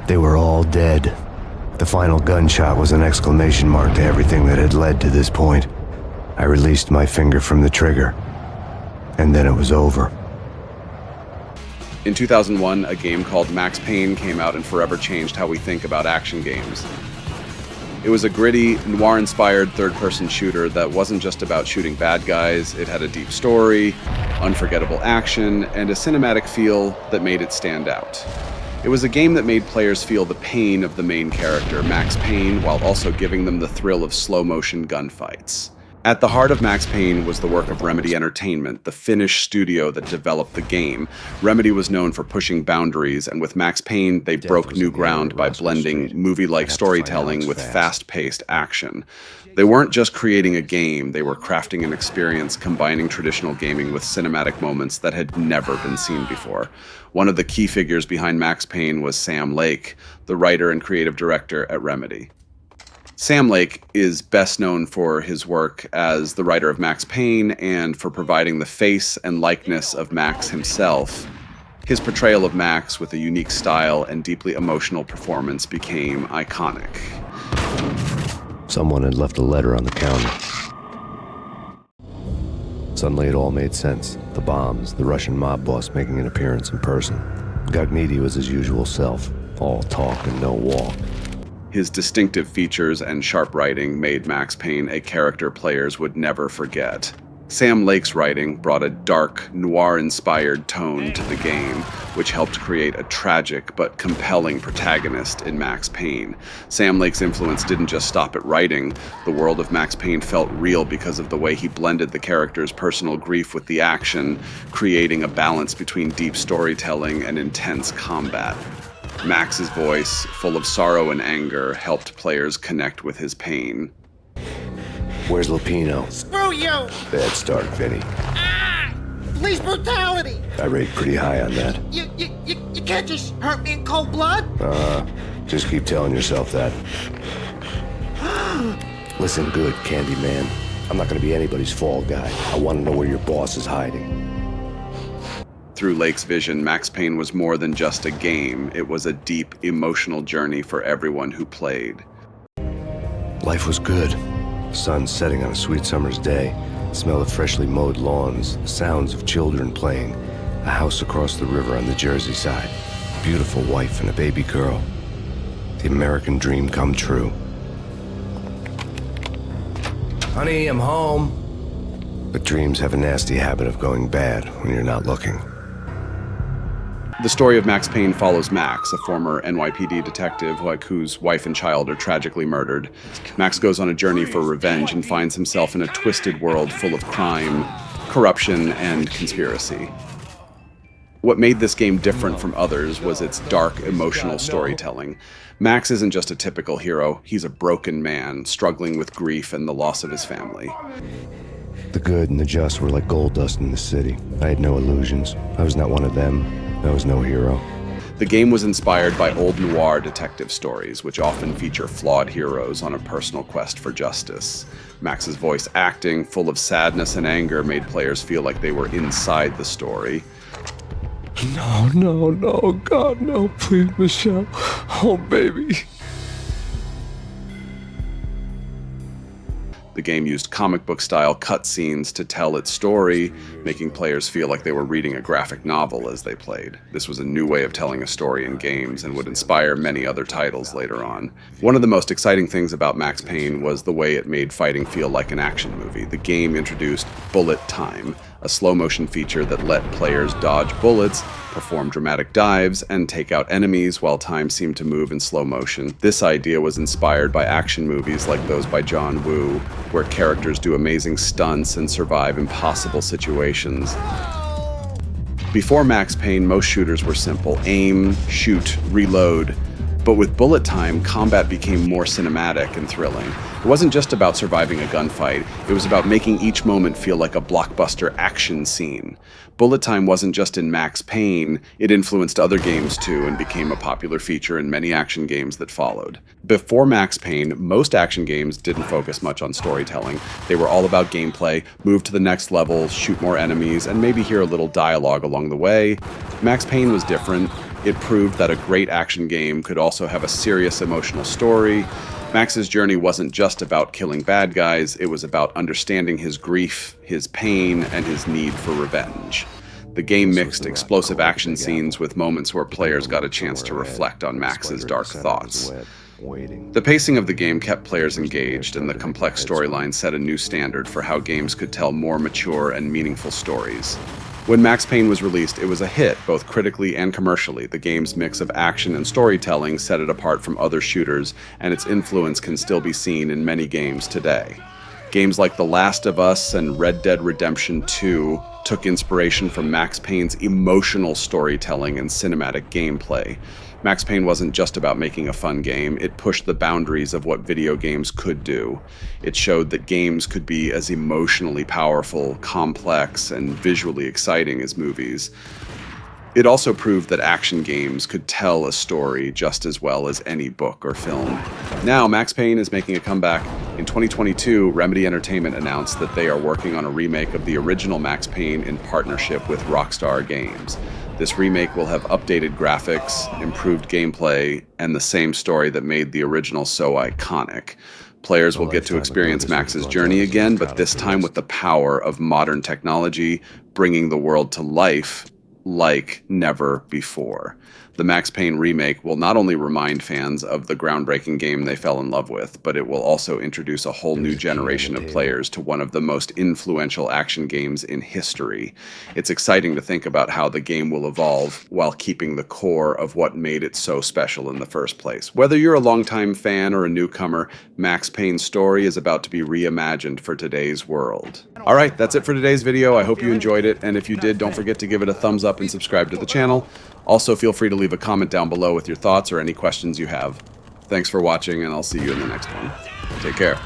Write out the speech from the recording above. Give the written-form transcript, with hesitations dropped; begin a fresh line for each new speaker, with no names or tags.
They were all dead. The final gunshot was an exclamation mark to everything that had led to this point. I released my finger from the trigger, and then it was over.
In 2001, a game called Max Payne came out and forever changed how we think about action games. It was a gritty, noir-inspired third-person shooter that wasn't just about shooting bad guys. It had a deep story, unforgettable action, and a cinematic feel that made it stand out. It was a game that made players feel the pain of the main character, Max Payne, while also giving them the thrill of slow-motion gunfights. At the heart of Max Payne was the work of Remedy Entertainment, the Finnish studio that developed the game. Remedy was known for pushing boundaries, and with Max Payne, they broke new ground by blending movie-like storytelling with fast-paced action. They weren't just creating a game, they were crafting an experience combining traditional gaming with cinematic moments that had never been seen before. One of the key figures behind Max Payne was Sam Lake, the writer and creative director at Remedy. Sam Lake is best known for his work as the writer of Max Payne and for providing the face and likeness of Max himself. His portrayal of Max with a unique style and deeply emotional performance became iconic.
Someone had left a letter on the counter. Suddenly it all made sense. The bombs, the Russian mob boss making an appearance in person. Gognitti was his usual self, all talk and no walk.
His distinctive features and sharp writing made Max Payne a character players would never forget. Sam Lake's writing brought a dark, noir-inspired tone to the game, which helped create a tragic but compelling protagonist in Max Payne. Sam Lake's influence didn't just stop at writing. The world of Max Payne felt real because of the way he blended the character's personal grief with the action, creating a balance between deep storytelling and intense combat. Max's voice, full of sorrow and anger, helped players connect with his pain.
Where's Lupino?
Screw you!
Bad start, Vinny.
Ah! Police brutality!
I rate pretty high on that.
You can't just hurt me in cold blood?
Just keep telling yourself that. Listen good, Candyman. I'm not gonna be anybody's fall guy. I wanna know where your boss is hiding.
Through Lake's vision, Max Payne was more than just a game. It was a deep, emotional journey for everyone who played.
Life was good. The sun setting on a sweet summer's day. The smell of freshly mowed lawns. The sounds of children playing. A house across the river on the Jersey side. A beautiful wife and a baby girl. The American dream come true. Honey, I'm home. But dreams have a nasty habit of going bad when you're not looking.
The story of Max Payne follows Max, a former NYPD detective whose wife and child are tragically murdered. Max goes on a journey for revenge and finds himself in a twisted world full of crime, corruption, and conspiracy. What made this game different from others was its dark, emotional storytelling. Max isn't just a typical hero, he's a broken man, struggling with grief and the loss of his family.
The good and the just were like gold dust in the city. I had no illusions. I was not one of them. I was no hero.
The game was inspired by old noir detective stories, which often feature flawed heroes on a personal quest for justice. Max's voice acting, full of sadness and anger, made players feel like they were inside the story.
No, God, no, please, Michelle. Oh, baby.
The game used comic book style cutscenes to tell its story, making players feel like they were reading a graphic novel as they played. This was a new way of telling a story in games and would inspire many other titles later on. One of the most exciting things about Max Payne was the way it made fighting feel like an action movie. The game introduced bullet time, a slow-motion feature that let players dodge bullets, perform dramatic dives, and take out enemies while time seemed to move in slow motion. This idea was inspired by action movies like those by John Woo, where characters do amazing stunts and survive impossible situations. Before Max Payne, most shooters were simple: aim, shoot, reload. But with bullet time, combat became more cinematic and thrilling. It wasn't just about surviving a gunfight, it was about making each moment feel like a blockbuster action scene. Bullet time wasn't just in Max Payne, it influenced other games too and became a popular feature in many action games that followed. Before Max Payne, most action games didn't focus much on storytelling. They were all about gameplay, move to the next level, shoot more enemies, and maybe hear a little dialogue along the way. Max Payne was different. It proved that a great action game could also have a serious emotional story. Max's journey wasn't just about killing bad guys, it was about understanding his grief, his pain, and his need for revenge. The game mixed explosive action scenes with moments where players got a chance to reflect on Max's dark thoughts. The pacing of the game kept players engaged, and the complex storyline set a new standard for how games could tell more mature and meaningful stories. When Max Payne was released, it was a hit, both critically and commercially. The game's mix of action and storytelling set it apart from other shooters, and its influence can still be seen in many games today. Games like The Last of Us and Red Dead Redemption 2 took inspiration from Max Payne's emotional storytelling and cinematic gameplay. Max Payne wasn't just about making a fun game, it pushed the boundaries of what video games could do. It showed that games could be as emotionally powerful, complex, and visually exciting as movies. It also proved that action games could tell a story just as well as any book or film. Now, Max Payne is making a comeback. In 2022, Remedy Entertainment announced that they are working on a remake of the original Max Payne in partnership with Rockstar Games. This remake will have updated graphics, improved gameplay, and the same story that made the original so iconic. Players will get to experience Max's journey again, but this time with the power of modern technology, bringing the world to life like never before. The Max Payne remake will not only remind fans of the groundbreaking game they fell in love with, but it will also introduce a whole new generation of players to one of the most influential action games in history. It's exciting to think about how the game will evolve while keeping the core of what made it so special in the first place. Whether you're a longtime fan or a newcomer, Max Payne's story is about to be reimagined for today's world. Alright, that's it for today's video. I hope you enjoyed it, and if you did, don't forget to give it a thumbs up and subscribe to the channel. Also, feel free to leave a comment down below with your thoughts or any questions you have. Thanks for watching, and I'll see you in the next one. Take care.